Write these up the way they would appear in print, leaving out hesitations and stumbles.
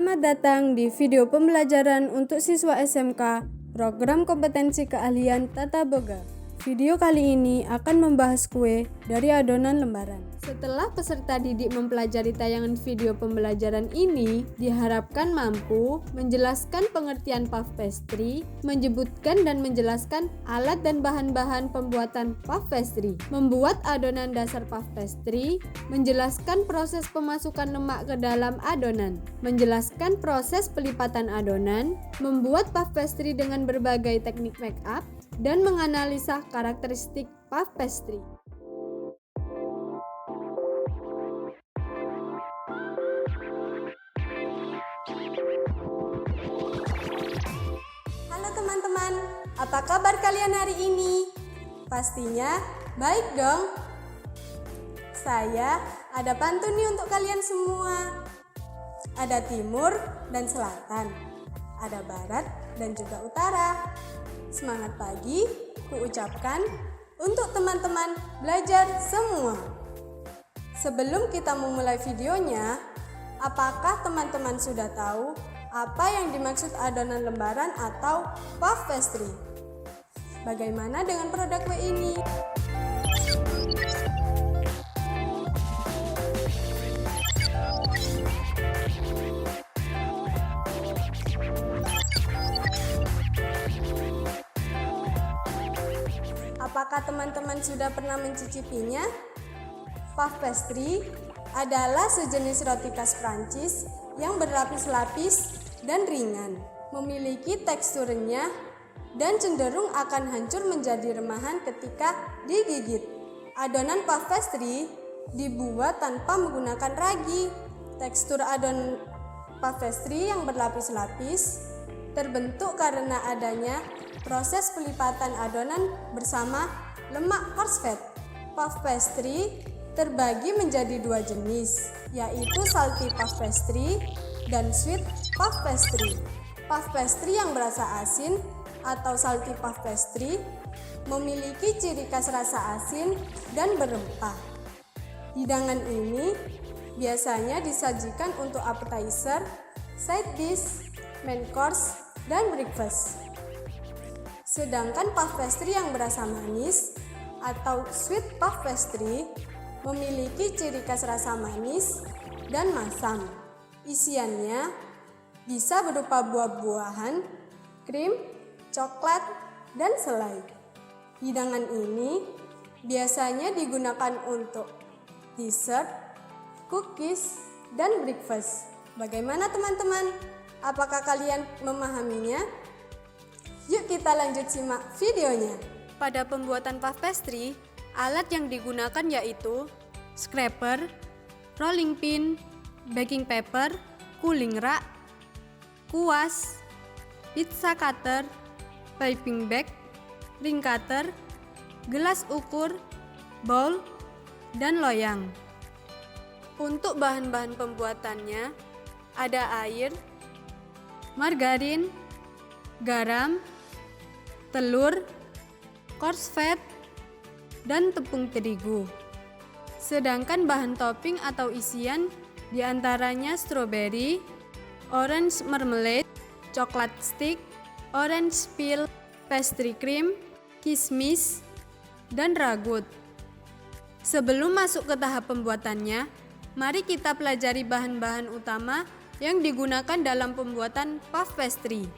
Selamat datang di video pembelajaran untuk siswa SMK Program Kompetensi Keahlian Tata Boga. Video kali ini akan membahas kue dari adonan lembaran. Setelah peserta didik mempelajari tayangan video pembelajaran ini, diharapkan mampu menjelaskan pengertian puff pastry, menyebutkan dan menjelaskan alat dan bahan-bahan pembuatan puff pastry, membuat adonan dasar puff pastry, menjelaskan proses pemasukan lemak ke dalam adonan, menjelaskan proses pelipatan adonan, membuat puff pastry dengan berbagai teknik make up, dan menganalisa karakteristik puff pastry. Halo teman-teman, apa kabar kalian hari ini? Pastinya baik dong. Saya ada pantun nih untuk kalian semua. Ada timur dan selatan, ada barat dan juga utara. Semangat pagi, kuucapkan untuk teman-teman belajar semua. Sebelum kita memulai videonya, apakah teman-teman sudah tahu apa yang dimaksud adonan lembaran atau puff pastry? Bagaimana dengan produk kue ini? Apakah teman-teman sudah pernah mencicipinya? Puff pastry adalah sejenis roti khas Prancis yang berlapis-lapis dan ringan, memiliki teksturnya dan cenderung akan hancur menjadi remahan ketika digigit. Adonan puff pastry dibuat tanpa menggunakan ragi. Tekstur adonan puff pastry yang berlapis-lapis terbentuk karena adanya proses pelipatan adonan bersama lemak horse fat. Puff pastry terbagi menjadi dua jenis, yaitu salty puff pastry dan sweet puff pastry. Puff pastry yang berasa asin atau salty puff pastry memiliki ciri khas rasa asin dan berempah. Hidangan ini biasanya disajikan untuk appetizer, side dish, main course, dan breakfast. Sedangkan puff pastry yang berasa manis atau sweet puff pastry memiliki ciri khas rasa manis dan masam. Isiannya bisa berupa buah-buahan, krim, coklat, dan selai. Hidangan ini biasanya digunakan untuk dessert, cookies, dan breakfast. Bagaimana teman-teman? Apakah kalian memahaminya? Yuk kita lanjut simak videonya. Pada pembuatan puff pastry, alat yang digunakan yaitu scraper, rolling pin, baking paper, cooling rack, kuas, pizza cutter, piping bag, ring cutter, gelas ukur, bowl, dan loyang. Untuk bahan-bahan pembuatannya ada air, margarin, garam, telur, coarse fat, dan tepung terigu. Sedangkan bahan topping atau isian diantaranya strawberry, orange marmalade, coklat stick, orange peel, pastry cream, kismis, dan ragut. Sebelum masuk ke tahap pembuatannya, mari kita pelajari bahan-bahan utama yang digunakan dalam pembuatan puff pastry.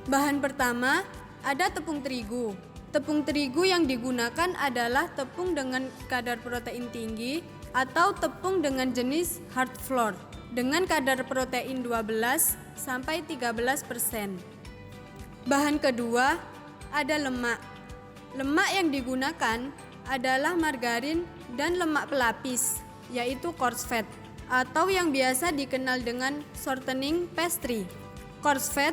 Bahan pertama ada tepung terigu. Tepung terigu yang digunakan adalah tepung dengan kadar protein tinggi atau tepung dengan jenis hard flour dengan kadar protein 12 sampai 13%. Bahan kedua ada lemak. Lemak yang digunakan adalah margarin dan lemak pelapis, yaitu coarse fat atau yang biasa dikenal dengan shortening pastry. Coarse fat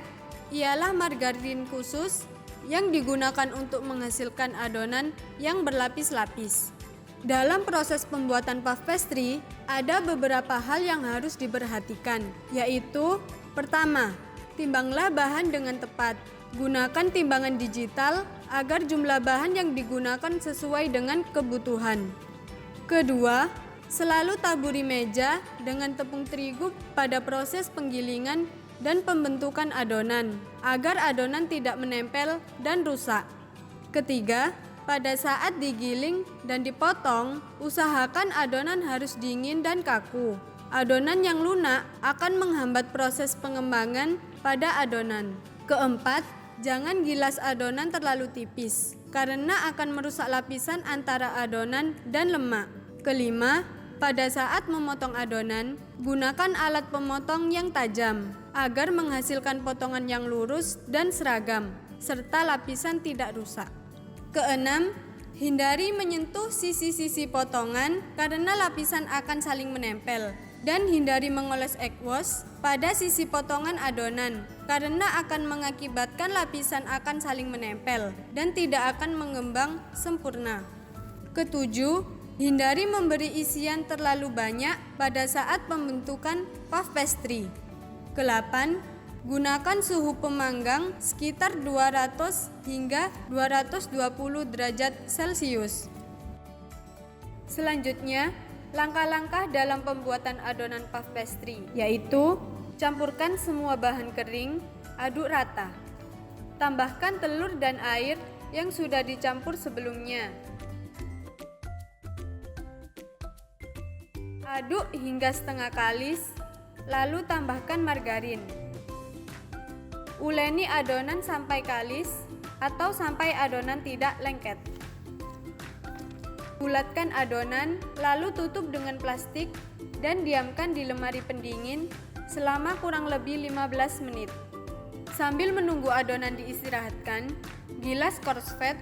ialah margarin khusus yang digunakan untuk menghasilkan adonan yang berlapis-lapis. Dalam proses pembuatan puff pastry, ada beberapa hal yang harus diperhatikan, yaitu pertama, timbanglah bahan dengan tepat. Gunakan timbangan digital agar jumlah bahan yang digunakan sesuai dengan kebutuhan. Kedua, selalu taburi meja dengan tepung terigu pada proses penggilingan dan pembentukan adonan agar adonan tidak menempel dan rusak. Ketiga, pada saat digiling dan dipotong, usahakan adonan harus dingin dan kaku. Adonan yang lunak akan menghambat proses pengembangan pada adonan. Keempat, jangan gilas adonan terlalu tipis karena akan merusak lapisan antara adonan dan lemak. Kelima, pada saat memotong adonan, gunakan alat pemotong yang tajam agar menghasilkan potongan yang lurus dan seragam, serta lapisan tidak rusak. Keenam, hindari menyentuh sisi-sisi potongan karena lapisan akan saling menempel. Dan hindari mengoles egg wash pada sisi potongan adonan karena akan mengakibatkan lapisan akan saling menempel dan tidak akan mengembang sempurna. Ketujuh, hindari memberi isian terlalu banyak pada saat pembentukan puff pastry. Kedelapan, gunakan suhu pemanggang sekitar 200 hingga 220 derajat Celcius. Selanjutnya, langkah-langkah dalam pembuatan adonan puff pastry, yaitu campurkan semua bahan kering, aduk rata. Tambahkan telur dan air yang sudah dicampur sebelumnya. Aduk hingga setengah kalis, lalu tambahkan margarin. Uleni adonan sampai kalis atau sampai adonan tidak lengket. Bulatkan adonan, lalu tutup dengan plastik dan diamkan di lemari pendingin selama kurang lebih 15 menit. Sambil menunggu adonan diistirahatkan, gilas korsfet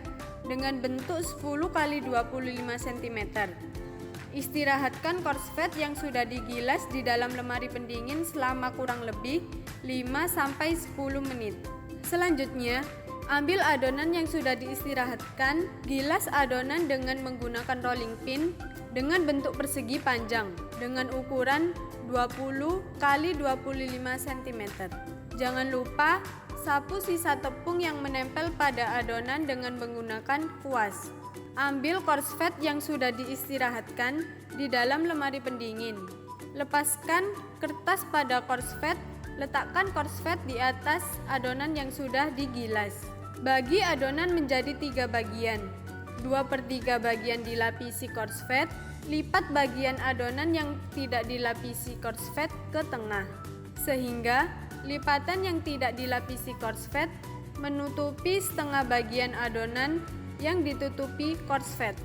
dengan bentuk 10 x 25 cm. Istirahatkan korsfet yang sudah digilas di dalam lemari pendingin selama kurang lebih 5-10 menit. Selanjutnya, ambil adonan yang sudah diistirahatkan, gilas adonan dengan menggunakan rolling pin dengan bentuk persegi panjang dengan ukuran 20 x 25 cm. Jangan lupa sapu sisa tepung yang menempel pada adonan dengan menggunakan kuas. Ambil korsfet yang sudah diistirahatkan di dalam lemari pendingin. Lepaskan kertas pada korsfet, letakkan korsfet di atas adonan yang sudah digilas. Bagi adonan menjadi 3 bagian, 2/3 bagian dilapisi korsfet, lipat bagian adonan yang tidak dilapisi korsfet ke tengah, sehingga lipatan yang tidak dilapisi korsfet menutupi setengah bagian adonan yang ditutupi korsfet.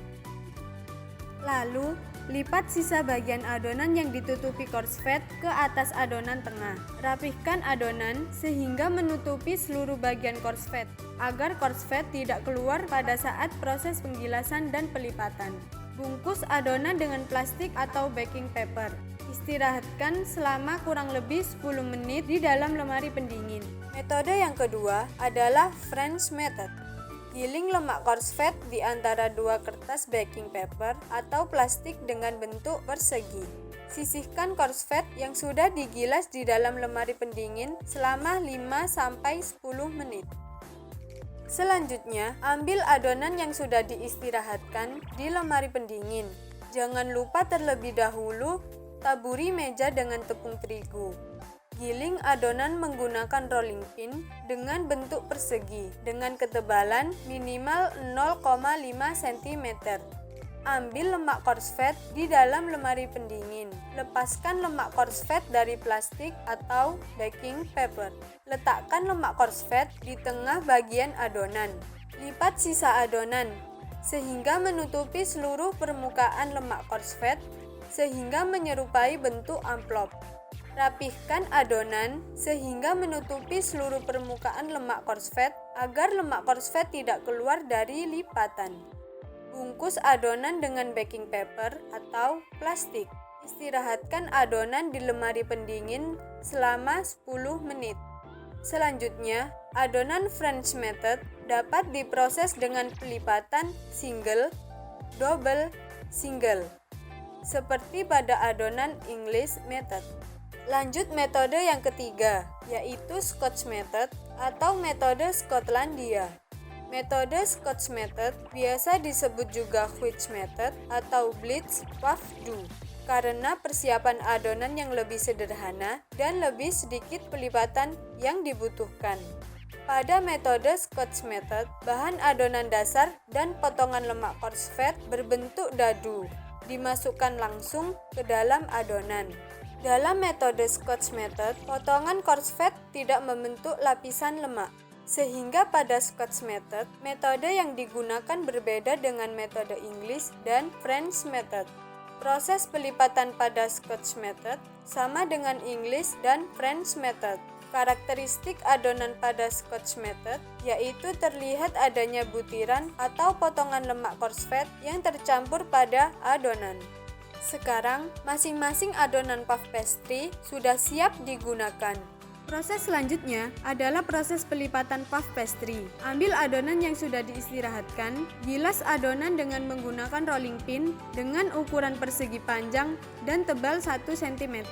Lalu, lipat sisa bagian adonan yang ditutupi korsfet ke atas adonan tengah. Rapihkan adonan sehingga menutupi seluruh bagian korsfet, agar korsfet tidak keluar pada saat proses penggilasan dan pelipatan. Bungkus adonan dengan plastik atau baking paper. Istirahatkan selama kurang lebih 10 menit di dalam lemari pendingin. Metode yang kedua adalah French method. Giling lemak korsfet di antara 2 kertas baking paper atau plastik dengan bentuk persegi. Sisihkan korsfet yang sudah digilas di dalam lemari pendingin selama 5-10 menit. Selanjutnya, ambil adonan yang sudah diistirahatkan di lemari pendingin. Jangan lupa terlebih dahulu taburi meja dengan tepung terigu. Giling adonan menggunakan rolling pin dengan bentuk persegi dengan ketebalan minimal 0,5 cm. Ambil lemak korsfet di dalam lemari pendingin. Lepaskan lemak korsfet dari plastik atau baking paper. Letakkan lemak korsfet di tengah bagian adonan. Lipat sisa adonan sehingga menutupi seluruh permukaan lemak korsfet sehingga menyerupai bentuk amplop. Rapihkan adonan sehingga menutupi seluruh permukaan lemak korsfet agar lemak korsfet tidak keluar dari lipatan. Bungkus adonan dengan baking paper atau plastik. Istirahatkan adonan di lemari pendingin selama 10 menit. Selanjutnya, adonan French method dapat diproses dengan pelipatan single, double, single, seperti pada adonan English method. Lanjut metode yang ketiga, yaitu Scotch method atau metode Skotlandia. Metode Scotch method biasa disebut juga Which method atau Bleach Puff Dough. karena persiapan adonan yang lebih sederhana dan lebih sedikit pelipatan yang dibutuhkan. Pada metode Scotch Method, bahan adonan dasar dan potongan lemak coarse fat berbentuk dadu dimasukkan langsung ke dalam adonan. Dalam metode Scotch Method, potongan coarse fat tidak membentuk lapisan lemak. Sehingga pada Scotch Method, metode yang digunakan berbeda dengan metode English dan French Method. Proses pelipatan pada Scotch Method sama dengan English dan French Method. Karakteristik adonan pada Scotch Method yaitu terlihat adanya butiran atau potongan lemak coarse fat yang tercampur pada adonan. Sekarang, masing-masing adonan puff pastry sudah siap digunakan. Proses selanjutnya adalah proses pelipatan puff pastry. Ambil adonan yang sudah diistirahatkan, gilas adonan dengan menggunakan rolling pin dengan ukuran persegi panjang dan tebal 1 cm.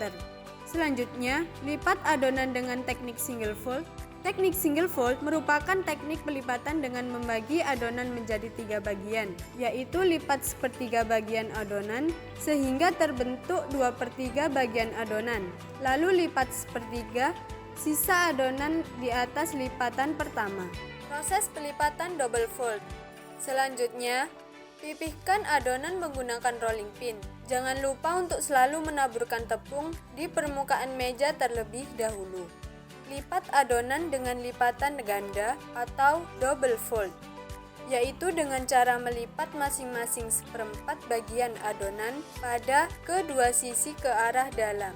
Selanjutnya, lipat adonan dengan teknik single fold. Teknik single fold merupakan teknik pelipatan dengan membagi adonan menjadi 3 bagian, yaitu lipat sepertiga bagian adonan sehingga terbentuk 2/3 bagian adonan, lalu lipat sepertiga sisa adonan di atas lipatan pertama. Proses pelipatan double fold. Selanjutnya, pipihkan adonan menggunakan rolling pin. Jangan lupa untuk selalu menaburkan tepung di permukaan meja terlebih dahulu. Lipat adonan dengan lipatan ganda atau double fold, yaitu dengan cara melipat masing-masing 1/4 bagian adonan pada kedua sisi ke arah dalam.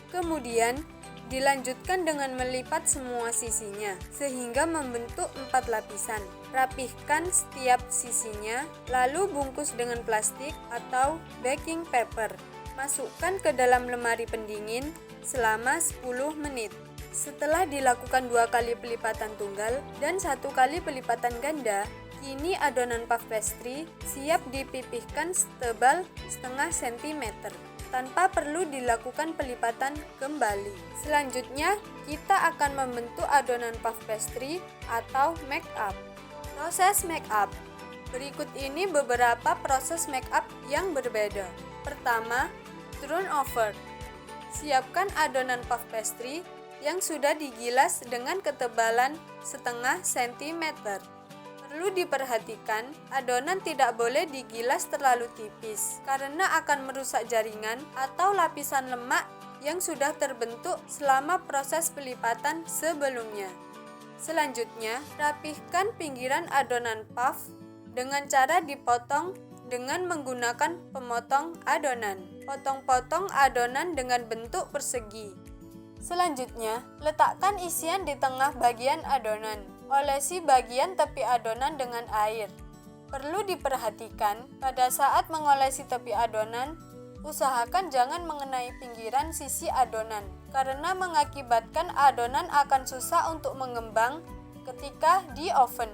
Kemudian, dilanjutkan dengan melipat semua sisinya sehingga membentuk 4 lapisan. Rapihkan setiap sisinya, lalu bungkus dengan plastik atau baking paper. Masukkan ke dalam lemari pendingin selama 10 menit. Setelah dilakukan 2 kali pelipatan tunggal dan 1 kali pelipatan ganda, kini adonan puff pastry siap dipipihkan setebal setengah sentimeter tanpa perlu dilakukan pelipatan kembali. Selanjutnya, kita akan membentuk adonan puff pastry atau make up. Proses make up. Berikut ini beberapa proses make up yang berbeda. Pertama, turn over. Siapkan adonan puff pastry yang sudah digilas dengan ketebalan setengah sentimeter. Perlu diperhatikan, adonan tidak boleh digilas terlalu tipis karena akan merusak jaringan atau lapisan lemak yang sudah terbentuk selama proses pelipatan sebelumnya. Selanjutnya, rapihkan pinggiran adonan puff dengan cara dipotong dengan menggunakan pemotong adonan. Potong-potong adonan dengan bentuk persegi. Selanjutnya, letakkan isian di tengah bagian adonan. Olesi bagian tepi adonan dengan air. Perlu diperhatikan, pada saat mengolesi tepi adonan, usahakan jangan mengenai pinggiran sisi adonan, karena mengakibatkan adonan akan susah untuk mengembang ketika di oven.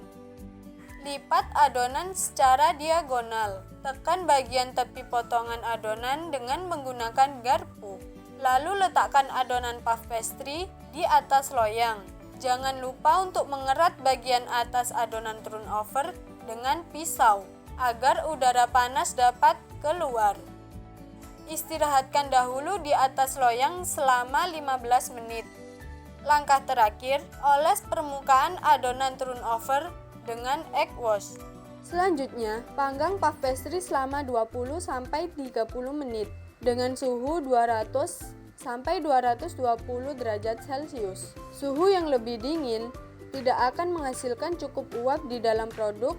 Lipat adonan secara diagonal. Tekan bagian tepi potongan adonan dengan menggunakan garpu. Lalu letakkan adonan puff pastry di atas loyang. Jangan lupa untuk mengerat bagian atas adonan turn over dengan pisau agar udara panas dapat keluar. Istirahatkan dahulu di atas loyang selama 15 menit. Langkah terakhir, oles permukaan adonan turn over dengan egg wash. Selanjutnya, panggang puff pastry selama 20-30 menit dengan suhu 200-220 derajat Celcius. Suhu yang lebih dingin tidak akan menghasilkan cukup uap di dalam produk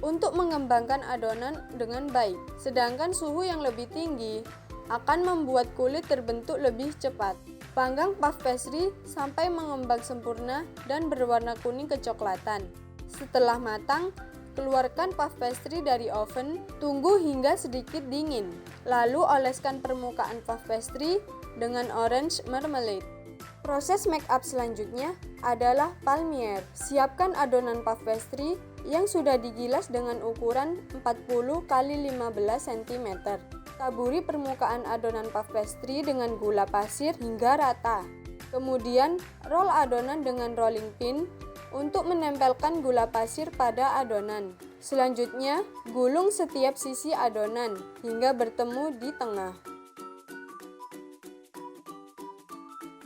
untuk mengembangkan adonan dengan baik. Sedangkan suhu yang lebih tinggi akan membuat kulit terbentuk lebih cepat. Panggang puff pastry sampai mengembang sempurna dan berwarna kuning kecoklatan. Setelah matang, keluarkan puff pastry dari oven, tunggu hingga sedikit dingin. Lalu oleskan permukaan puff pastry dengan orange marmalade. Proses make up selanjutnya adalah palmier. Siapkan adonan puff pastry yang sudah digilas dengan ukuran 40 x 15 cm. Taburi permukaan adonan puff pastry dengan gula pasir hingga rata. Kemudian, roll adonan dengan rolling pin untuk menempelkan gula pasir pada adonan. Selanjutnya, gulung setiap sisi adonan hingga bertemu di tengah.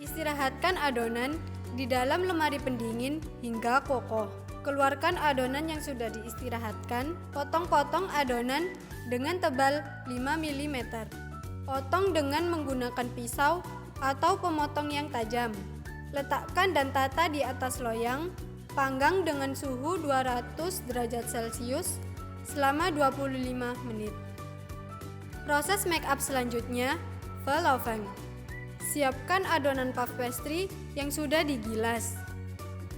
Istirahatkan adonan di dalam lemari pendingin hingga kokoh. Keluarkan adonan yang sudah diistirahatkan. Potong-potong adonan dengan tebal 5 mm. Potong dengan menggunakan pisau atau pemotong yang tajam. Letakkan dan tata di atas loyang. Panggang dengan suhu 200 derajat Celcius selama 25 menit. Proses make up selanjutnya, velofeng. Siapkan adonan puff pastry yang sudah digilas.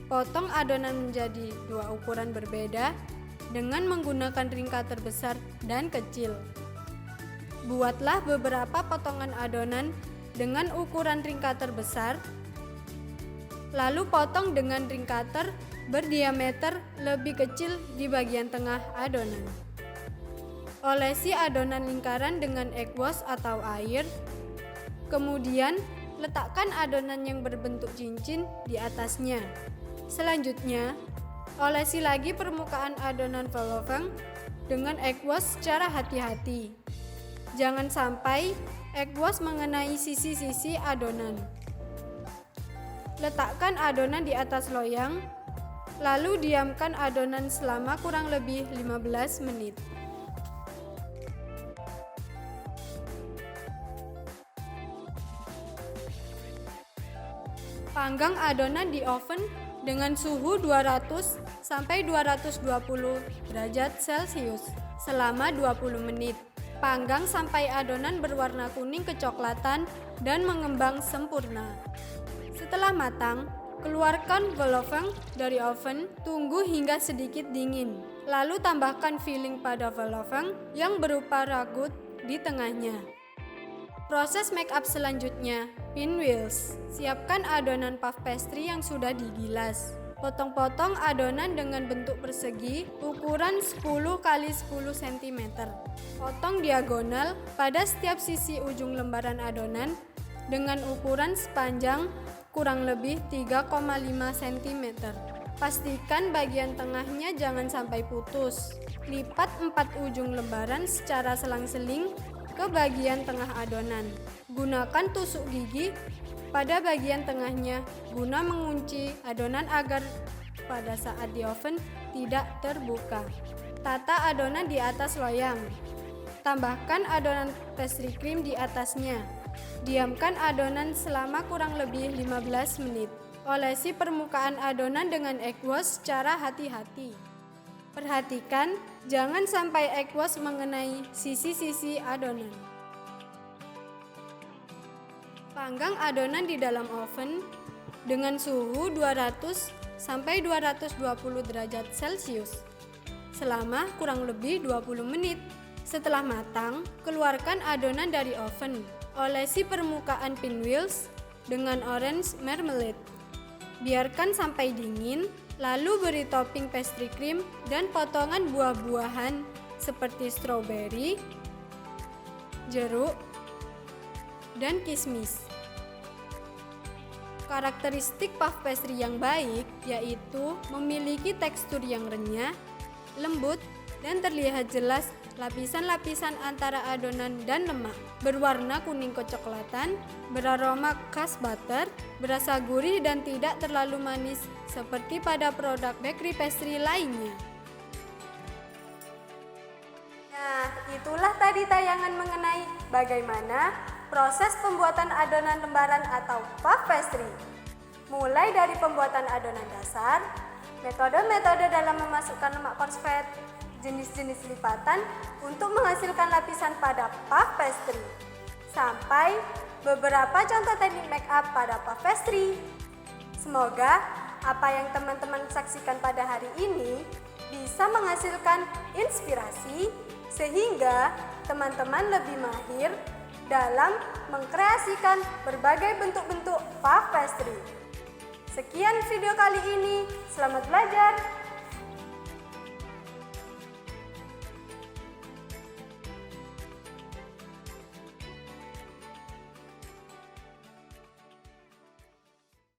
Potong adonan menjadi dua ukuran berbeda dengan menggunakan ring cutter besar dan kecil. Buatlah beberapa potongan adonan dengan ukuran ring cutter besar, lalu potong dengan ring cutter berdiameter lebih kecil di bagian tengah adonan. Olesi adonan lingkaran dengan egg wash atau air, kemudian letakkan adonan yang berbentuk cincin di atasnya. Selanjutnya, olesi lagi permukaan adonan velofeng dengan egg wash secara hati-hati. Jangan sampai egg wash mengenai sisi-sisi adonan. Letakkan adonan di atas loyang, lalu diamkan adonan selama kurang lebih 15 menit. Panggang adonan di oven dengan suhu 200 sampai 220 derajat Celcius selama 20 menit. Panggang sampai adonan berwarna kuning kecoklatan dan mengembang sempurna. Setelah matang, keluarkan velofeng dari oven, tunggu hingga sedikit dingin. Lalu tambahkan filling pada velofeng yang berupa ragut di tengahnya. Proses make up selanjutnya, pinwheels. Siapkan adonan puff pastry yang sudah digilas. Potong-potong adonan dengan bentuk persegi ukuran 10 x 10 cm. Potong diagonal pada setiap sisi ujung lembaran adonan dengan ukuran sepanjang kurang lebih 3,5 cm. Pastikan bagian tengahnya jangan sampai putus. Lipat 4 ujung lembaran secara selang-seling ke bagian tengah adonan. Gunakan tusuk gigi pada bagian tengahnya guna mengunci adonan agar pada saat di oven tidak terbuka. Tata adonan di atas loyang. Tambahkan adonan pastry cream di atasnya. Diamkan adonan selama kurang lebih 15 menit. Olesi permukaan adonan dengan egg wash secara hati-hati. Perhatikan, jangan sampai egg wash mengenai sisi-sisi adonan. Panggang adonan di dalam oven dengan suhu 200 sampai 220 derajat Celcius selama kurang lebih 20 menit. Setelah matang, keluarkan adonan dari oven. Olesi permukaan pinwheels dengan orange marmalade. Biarkan sampai dingin, lalu beri topping pastry cream dan potongan buah-buahan seperti stroberi, jeruk, dan kismis. Karakteristik puff pastry yang baik yaitu memiliki tekstur yang renyah, lembut, dan terlihat jelas lapisan-lapisan antara adonan dan lemak. Berwarna kuning kecoklatan, beraroma khas butter, berasa gurih dan tidak terlalu manis seperti pada produk bakery pastry lainnya. Nah, itulah tadi tayangan mengenai bagaimana proses pembuatan adonan lembaran atau puff pastry. Mulai dari pembuatan adonan dasar, metode-metode dalam memasukkan lemak konsvet, jenis-jenis lipatan untuk menghasilkan lapisan pada puff pastry, sampai beberapa contoh teknik make up pada puff pastry. Semoga apa yang teman-teman saksikan pada hari ini bisa menghasilkan inspirasi sehingga teman-teman lebih mahir dalam mengkreasikan berbagai bentuk-bentuk puff pastry. Sekian video kali ini, selamat belajar!